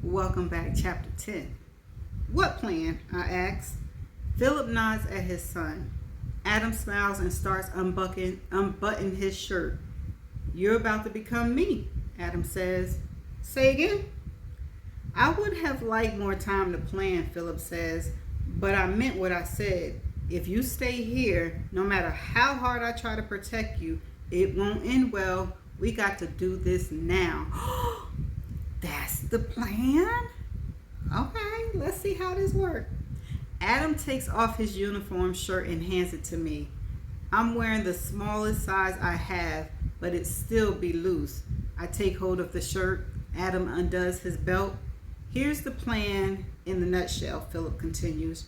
Welcome back, chapter 10. What plan? I asked. Philip nods at his son. Adam smiles and starts unbuttoning his shirt. You're about to become me, Adam says. Say again? I would have liked more time to plan, Philip says, but I meant what I said. If you stay here, no matter how hard I try to protect you, it won't end well. We got to do this now. That's the plan? Okay, let's see how this works. Adam takes off his uniform shirt and hands it to me. I'm wearing the smallest size I have, but it still be loose. I take hold of the shirt. Adam undoes his belt. Here's the plan in the nutshell, Philip continues.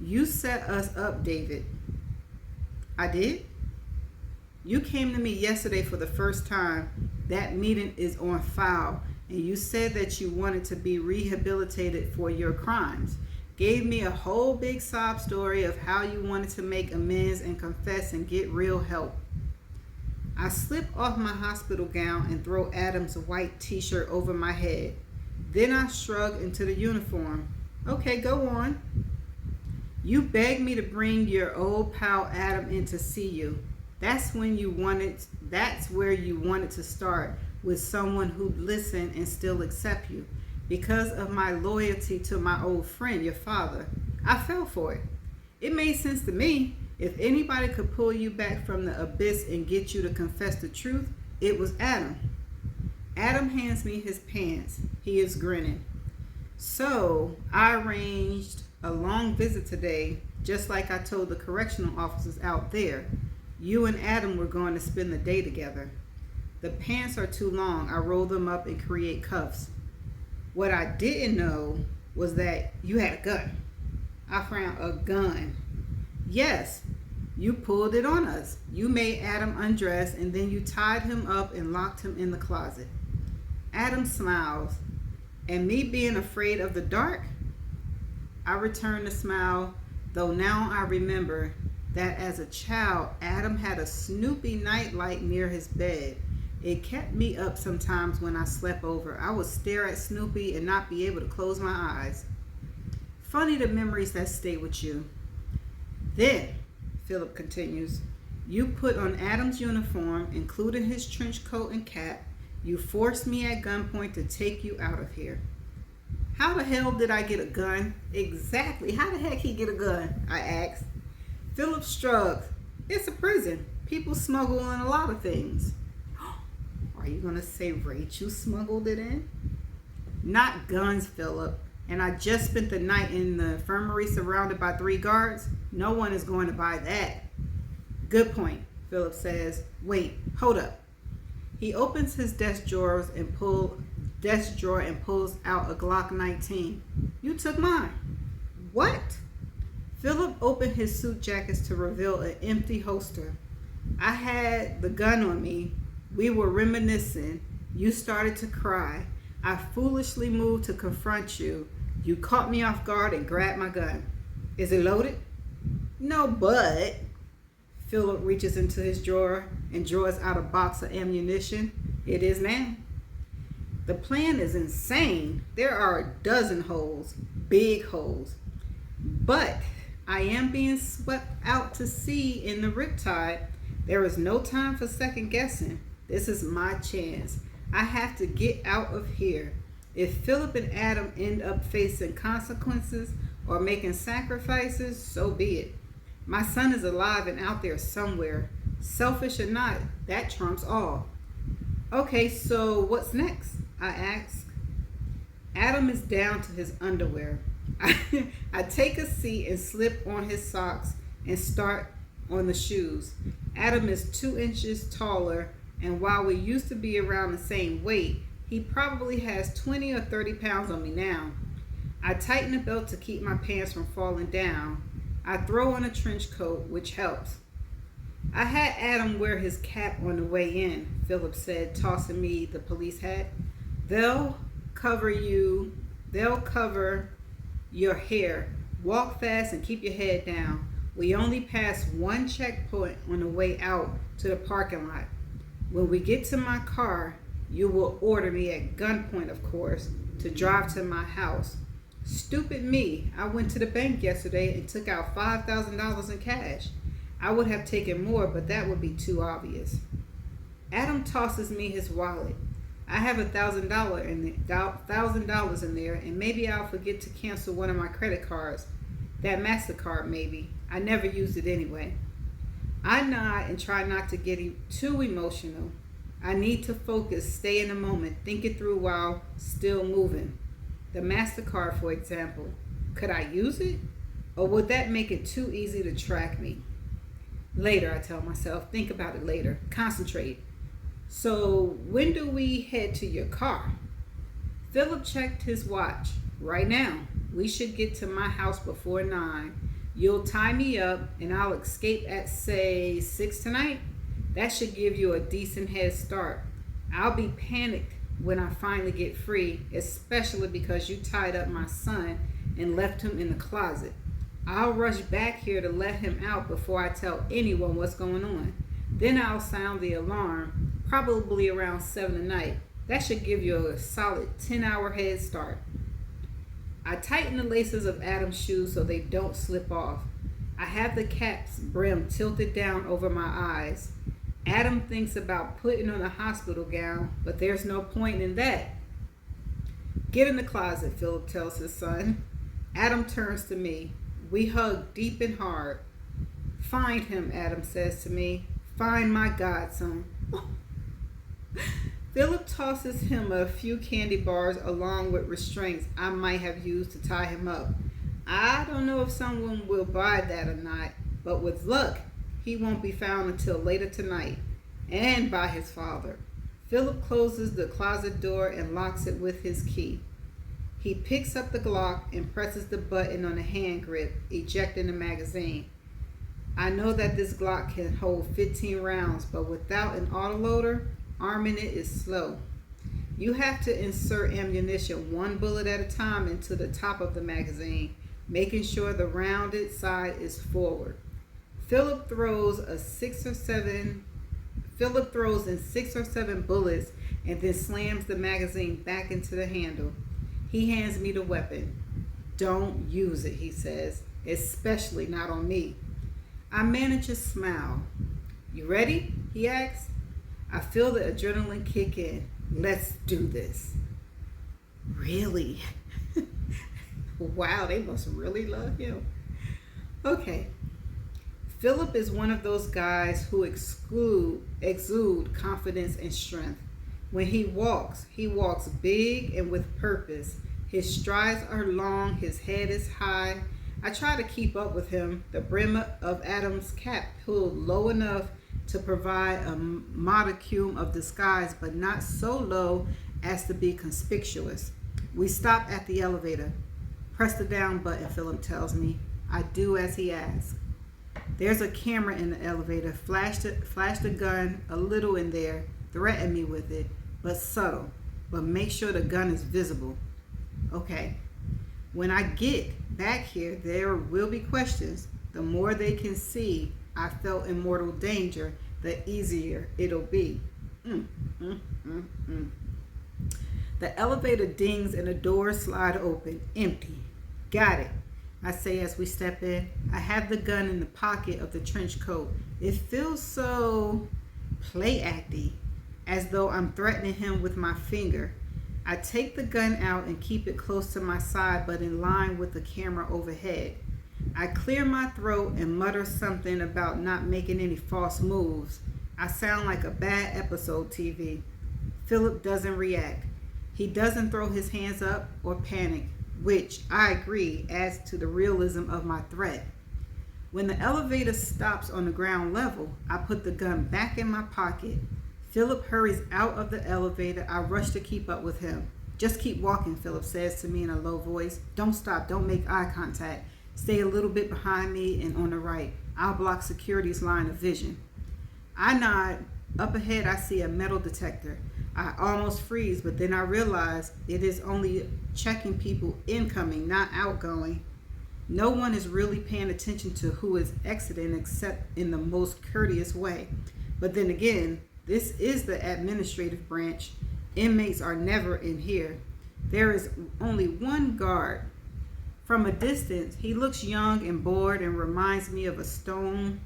You set us up, David. I did? You came to me yesterday for the first time. That meeting is on file, and you said that you wanted to be rehabilitated for your crimes. Gave me a whole big sob story of how you wanted to make amends and confess and get real help. I slip off my hospital gown and throw Adam's white t-shirt over my head. Then I shrug into the uniform. Okay, go on. You begged me to bring your old pal Adam in to see you. That's where you wanted to start, with someone who'd listen and still accept you. Because of my loyalty to my old friend, your father, I fell for it. It made sense to me. If anybody could pull you back from the abyss and get you to confess the truth, it was Adam. Adam hands me his pants. He is grinning. So I arranged a long visit today, just like I told the correctional officers out there. You and Adam were going to spend the day together. The pants are too long. I roll them up and create cuffs. What I didn't know was that you had a gun. I frowned. A gun. Yes, you pulled it on us. You made Adam undress and then you tied him up and locked him in the closet. Adam smiles. And me being afraid of the dark? I return the smile, though now I remember that as a child, Adam had a Snoopy nightlight near his bed. It kept me up sometimes when I slept over. I would stare at Snoopy and not be able to close my eyes. Funny the memories that stay with you. Then, Philip continues, you put on Adam's uniform, including his trench coat and cap. You forced me at gunpoint to take you out of here. How the hell did I get a gun? Exactly. How the heck he get a gun? I asked. Philip shrugged. It's a prison. People smuggle in a lot of things. Are you going to say Rachel smuggled it in? Not guns, Philip. And I just spent the night in the infirmary surrounded by 3 guards. No one is going to buy that. Good point, Philip says. Wait, hold up. He opens his desk drawer and pulls out a Glock 19. You took mine. What? Philip opened his suit jackets to reveal an empty holster. I had the gun on me. We were reminiscing. You started to cry. I foolishly moved to confront you. You caught me off guard and grabbed my gun. Is it loaded? No, but... Philip reaches into his drawer and draws out a box of ammunition. It is now. The plan is insane. There are a dozen holes, big holes. But I am being swept out to sea in the riptide. There is no time for second guessing. This is my chance. I have to get out of here. If Philip and Adam end up facing consequences or making sacrifices, so be it. My son is alive and out there somewhere. Selfish or not, that trumps all. Okay, so what's next? I ask. Adam is down to his underwear. I take a seat and slip on his socks and start on the shoes. Adam is 2 inches taller, and while we used to be around the same weight, he probably has 20 or 30 pounds on me now. I tighten the belt to keep my pants from falling down. I throw on a trench coat, which helps. I had Adam wear his cap on the way in, Philip said, tossing me the police hat. They'll cover your hair. Walk fast and keep your head down. We only pass one checkpoint on the way out to the parking lot. When we get to my car, You will order me at gunpoint, of course, to drive to my house. Stupid me. I went to the bank yesterday and took out $5,000 in cash. I would have taken more, but that would be too obvious. Adam tosses me his wallet. I have $1,000 in there, and maybe I'll forget to cancel one of my credit cards. That MasterCard, maybe. I never used it anyway. I nod and try not to get too emotional. I need to focus, stay in the moment, think it through while still moving. The MasterCard, for example. Could I use it? Or would that make it too easy to track me? Later, I tell myself. Think about it later. Concentrate. So, when do we head to your car? Philip checked his watch. Right now. We should get to my house before 9. You'll tie me up and I'll escape at, say, 6 tonight. That should give you a decent head start. I'll be panicked when I finally get free, especially because you tied up my son and left him in the closet. I'll rush back here to let him out before I tell anyone what's going on. Then I'll sound the alarm, probably around 7 tonight. That should give you a solid 10-hour head start. I tighten the laces of Adam's shoes so they don't slip off. I have the cap's brim tilted down over my eyes. Adam thinks about putting on a hospital gown, but there's no point in that. Get in the closet, Philip tells his son. Adam turns to me. We hug deep and hard. Find him, Adam says to me. Find my godson. Philip tosses him a few candy bars along with restraints I might have used to tie him up. I don't know if someone will buy that or not, but with luck, he won't be found until later tonight, and by his father. Philip closes the closet door and locks it with his key. He picks up the Glock and presses the button on the hand grip, ejecting the magazine. I know that this Glock can hold 15 rounds, but without an autoloader, arming it is slow. You have to insert ammunition one bullet at a time into the top of the magazine, making sure the rounded side is forward. Philip throws in 6 or 7 bullets and then slams the magazine back into the handle. He hands me the weapon. Don't use it, he says, especially not on me. I manage a smile. You ready? He asks. I feel the adrenaline kick in. Let's do this. Really? Wow, they must really love him. Okay. Philip is one of those guys who exude confidence and strength. When he walks big and with purpose. His strides are long, his head is high. I try to keep up with him, the brim of Adam's cap pulled low enough to provide a modicum of disguise, but not so low as to be conspicuous. We stop at the elevator. Press the down button, Philip tells me. I do as he asks. There's a camera in the elevator. Flash the gun a little in there. Threaten me with it, but subtle. But make sure the gun is visible. Okay. When I get back here, there will be questions. The more they can see I felt in mortal danger, the easier it'll be. The elevator dings and the doors slide open. Empty. Got it, I say as we step in. I have the gun in the pocket of the trench coat. It feels so play-acty, as though I'm threatening him with my finger. I take the gun out and keep it close to my side, but in line with the camera overhead. I clear my throat and mutter something about not making any false moves. I sound like a bad episode TV. Philip doesn't react. He doesn't throw his hands up or panic, which I agree adds to the realism of my threat. When the elevator stops on the ground level, I put the gun back in my pocket. Philip hurries out of the elevator. I rush to keep up with him. Just keep walking, Philip says to me in a low voice. Don't stop. Don't make eye contact. Stay a little bit behind me and on the right. I'll block security's line of vision. I nod. Up ahead, I see a metal detector. I almost freeze, but then I realize it is only checking people incoming, not outgoing. No one is really paying attention to who is exiting except in the most courteous way. But then again, this is the administrative branch. Inmates are never in here. There is only one guard. From a distance, he looks young and bored and reminds me of a stone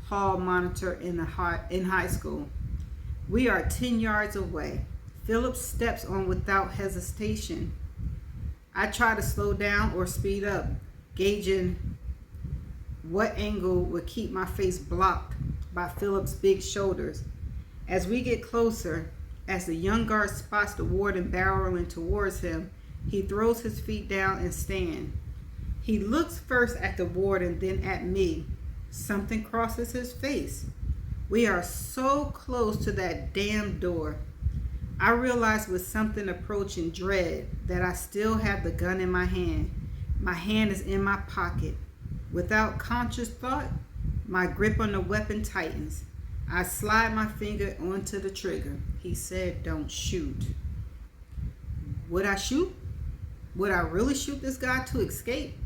hall monitor in high school. We are 10 yards away. Philip steps on without hesitation. I try to slow down or speed up, gauging what angle would keep my face blocked by Philip's big shoulders. As we get closer, as the young guard spots the warden barreling towards him, he throws his feet down and stands. He looks first at the warden, then at me. Something crosses his face. We are so close to that damn door. I realize with something approaching dread that I still have the gun in my hand. My hand is in my pocket. Without conscious thought, my grip on the weapon tightens. I slide my finger onto the trigger. He said, "Don't shoot." Would I shoot? Would I really shoot this guy to escape?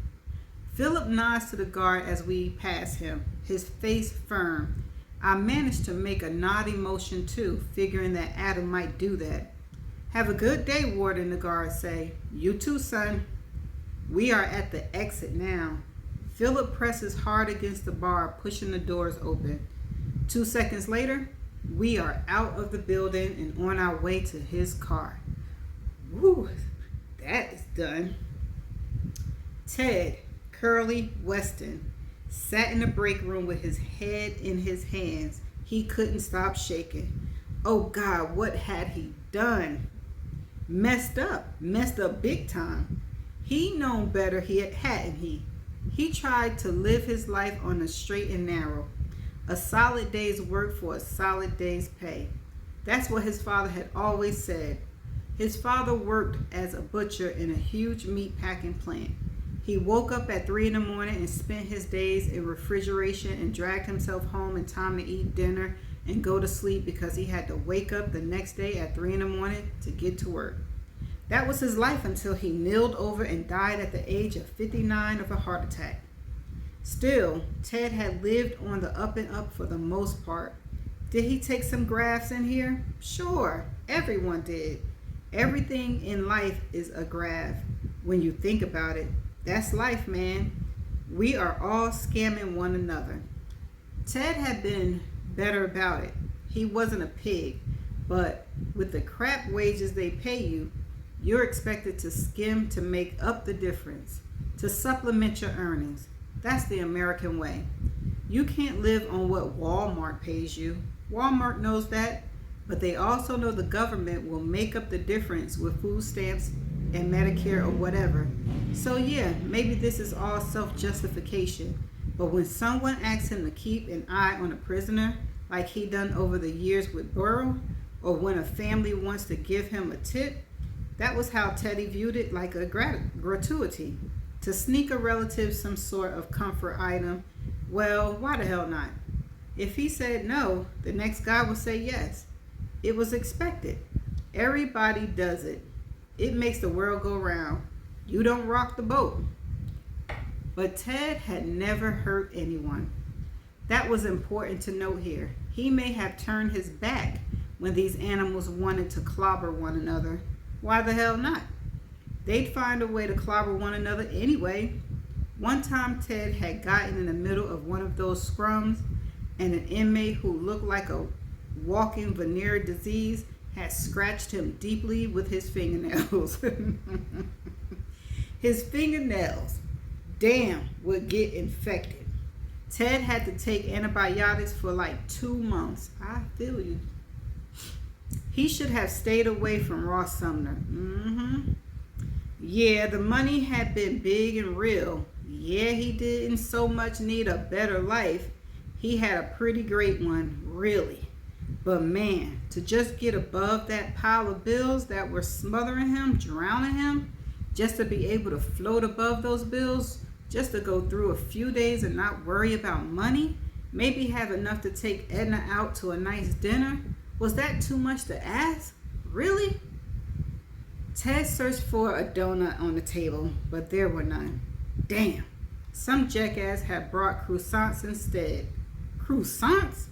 Philip nods to the guard as we pass him, his face firm. I managed to make a nodding motion too, figuring that Adam might do that. "Have a good day, warden," the guard say. "You too, son." We are at the exit now. Philip presses hard against the bar, pushing the doors open. 2 seconds later, we are out of the building and on our way to his car. Woo, that is done. Ted Curly Weston sat in the break room with his head in his hands. He couldn't stop shaking. Oh God, what had he done? Messed up big time. He known better, hadn't he? He tried to live his life on the straight and narrow. A solid day's work for a solid day's pay. That's what his father had always said. His father worked as a butcher in a huge meat packing plant. He woke up at 3 a.m. and spent his days in refrigeration and dragged himself home in time to eat dinner and go to sleep because he had to wake up the next day at 3 a.m. to get to work. That was his life until he kneeled over and died at the age of 59 of a heart attack. Still, Ted had lived on the up and up for the most part. Did he take some grafts in here? Sure, everyone did. Everything in life is a graft when you think about it. That's life, man. We are all scamming one another. Ted had been better about it. He wasn't a pig, but with the crap wages they pay you, you're expected to skim to make up the difference, to supplement your earnings. That's the American way. You can't live on what Walmart pays you. Walmart knows that, but they also know the government will make up the difference with food stamps and Medicare or whatever. So yeah, maybe this is all self-justification, but when someone asks him to keep an eye on a prisoner, like he done over the years with Burrow, or when a family wants to give him a tip, that was how Teddy viewed it, like a gratuity. To sneak a relative some sort of comfort item, well, why the hell not? If he said no, the next guy would say yes. It was expected. Everybody does it. It makes the world go round. You don't rock the boat. But Ted had never hurt anyone. That was important to note here. He may have turned his back when these animals wanted to clobber one another. Why the hell not? They'd find a way to clobber one another anyway. One time Ted had gotten in the middle of one of those scrums, and an inmate who looked like a walking venereal disease had scratched him deeply with his fingernails. His fingernails, damn, would get infected. Ted had to take antibiotics for like 2 months. I feel you. He should have stayed away from Ross Sumner. Yeah, the money had been big and real. Yeah, he didn't so much need a better life. He had a pretty great one, really. But man, to just get above that pile of bills that were smothering him, drowning him, just to be able to float above those bills, just to go through a few days and not worry about money, maybe have enough to take Edna out to a nice dinner, was that too much to ask? Really? Ted searched for a donut on the table, but there were none. Damn, some jackass had brought croissants instead. Croissants?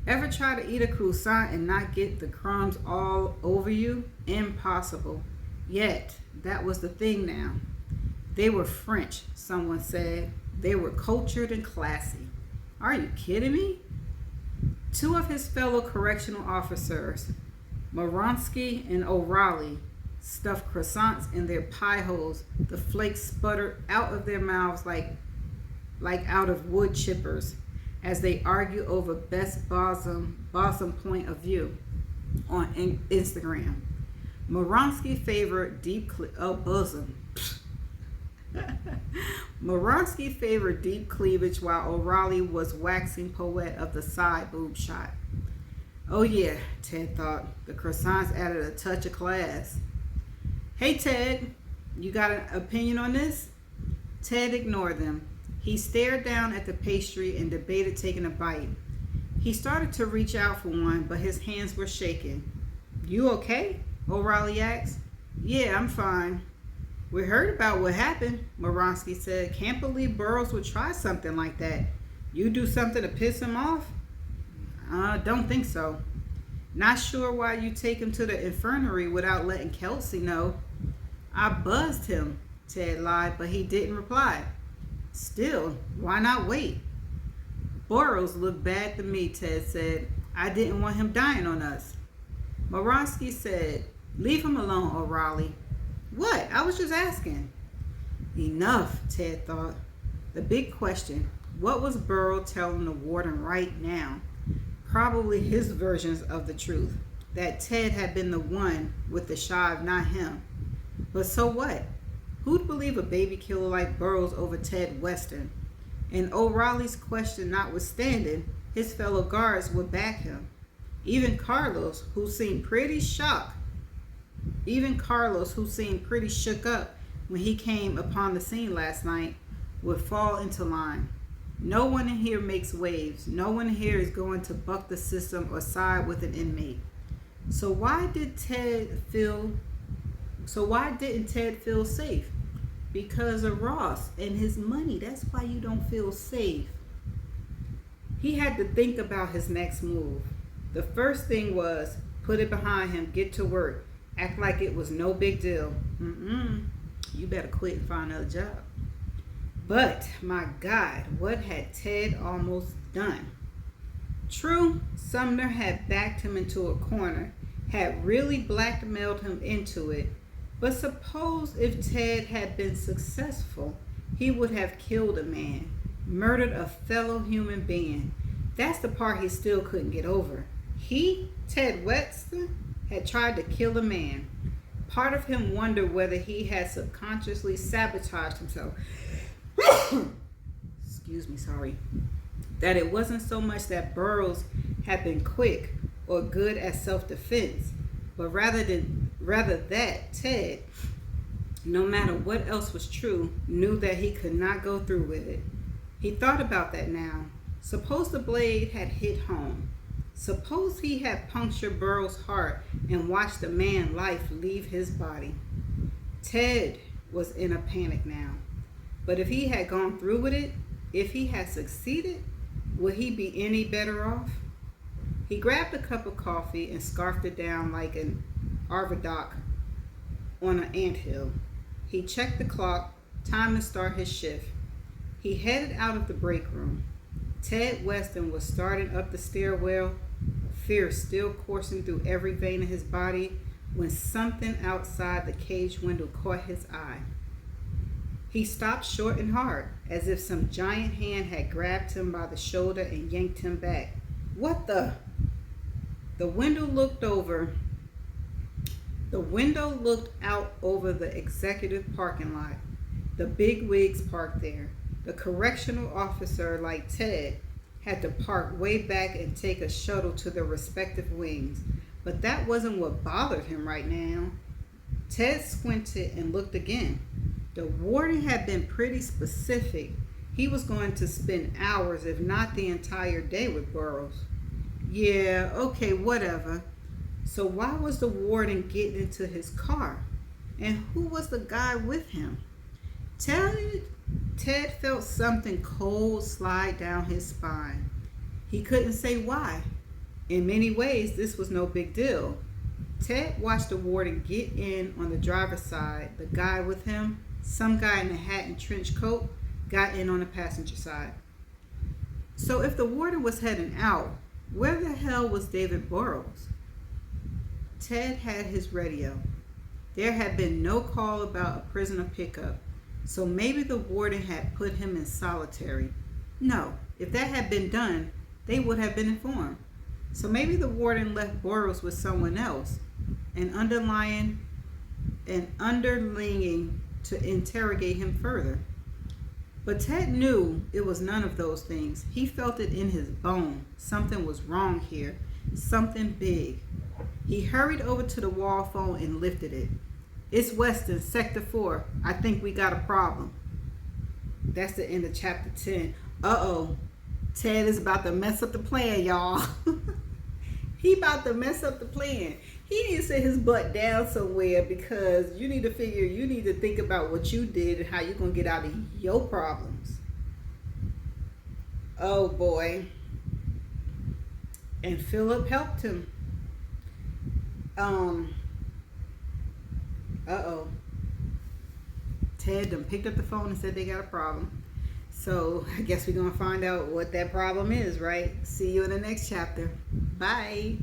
Ever try to eat a croissant and not get the crumbs all over you? Impossible. Yet, that was the thing now. They were French, someone said. They were cultured and classy. Are you kidding me? Two of his fellow correctional officers, Moronsky and O'Reilly, stuffed croissants in their pie holes. The flakes sputtered out of their mouths like out of wood chippers as they argue over best bosom point of view on Instagram. Moronsky favored Moronsky favored deep cleavage while O'Reilly was waxing poet of the side boob shot. Oh yeah, Ted thought. The croissants added a touch of class. Hey Ted, you got an opinion on this? Ted ignored them. He stared down at the pastry and debated taking a bite. He started to reach out for one, but his hands were shaking. You okay? O'Reilly asked. Yeah, I'm fine. We heard about what happened, Moronsky said. Can't believe Burroughs would try something like that. You do something to piss him off? Don't think so. Not sure why you take him to the infirmary without letting Kelsey know. I buzzed him, Ted lied, but he didn't reply. Still, why not wait? Burroughs looked bad to me, Ted said. I didn't want him dying on us. Moronsky said, leave him alone, O'Reilly. What? I was just asking. Enough, Ted thought. The big question, what was Burroughs telling the warden right now? Probably his versions of the truth, that Ted had been the one with the shive, not him. But so what? Who'd believe a baby killer like Burroughs over Ted Weston? And O'Reilly's question notwithstanding, his fellow guards would back him. Even Carlos, who seemed pretty shook up when he came upon the scene last night, would fall into line. No one in here makes waves. No one here is going to buck the system or side with an inmate. So why didn't Ted feel safe? Because of Ross and his money. That's why you don't feel safe. He had to think about his next move. The first thing was put it behind him, get to work, act like it was no big deal. You better quit and find another job. But, my God, what had Ted almost done? True, Sumner had backed him into a corner, had really blackmailed him into it. But suppose if Ted had been successful, he would have killed a man, murdered a fellow human being. That's the part he still couldn't get over. He, Ted Weston, had tried to kill a man. Part of him wondered whether he had subconsciously sabotaged himself. That it wasn't so much that Burroughs had been quick or good at self-defense, but rather that Ted, no matter what else was true, knew that he could not go through with it. He thought about that now. Suppose the blade had hit home. Suppose he had punctured Burroughs' heart and watched a man's life leave his body. Ted was in a panic now. But if he had gone through with it, if he had succeeded, would he be any better off? He grabbed a cup of coffee and scarfed it down like an Arvidoc on an anthill. He checked the clock, time to start his shift. He headed out of the break room. Ted Weston was starting up the stairwell, fear still coursing through every vein of his body, when something outside the cage window caught his eye. He stopped short and hard, as if some giant hand had grabbed him by the shoulder and yanked him back. What the? The window looked out over the executive parking lot. The big wigs parked there. The correctional officer, like Ted, had to park way back and take a shuttle to their respective wings. But that wasn't what bothered him right now. Ted squinted and looked again. The warden had been pretty specific. He was going to spend hours, if not the entire day, with Burroughs. Yeah, okay, whatever. So why was the warden getting into his car? And who was the guy with him? Ted felt something cold slide down his spine. He couldn't say why. In many ways, this was no big deal. Ted watched the warden get in on the driver's side. The guy with him, some guy in a hat and trench coat, got in on the passenger side. So if the warden was heading out, where the hell was David Burrows? Ted had his radio. There had been no call about a prisoner pickup, so maybe the warden had put him in solitary. No, if that had been done, they would have been informed. So maybe the warden left Burrows with someone else, an underlying to interrogate him further. But Ted knew it was none of those things. He felt it in his bone. Something was wrong here. Something big. He hurried over to the wall phone and lifted it. It's Weston, Sector 4. I think we got a problem. That's the end of chapter 10. Uh-oh. Ted is about to mess up the plan, y'all. He about to mess up the plan. He needs to sit his butt down somewhere because you need to think about what you did and how you're going to get out of your problems. Oh, boy. And Philip helped him. Uh-oh. Ted done picked up the phone and said they got a problem. So I guess we're going to find out what that problem is, right? See you in the next chapter. Bye.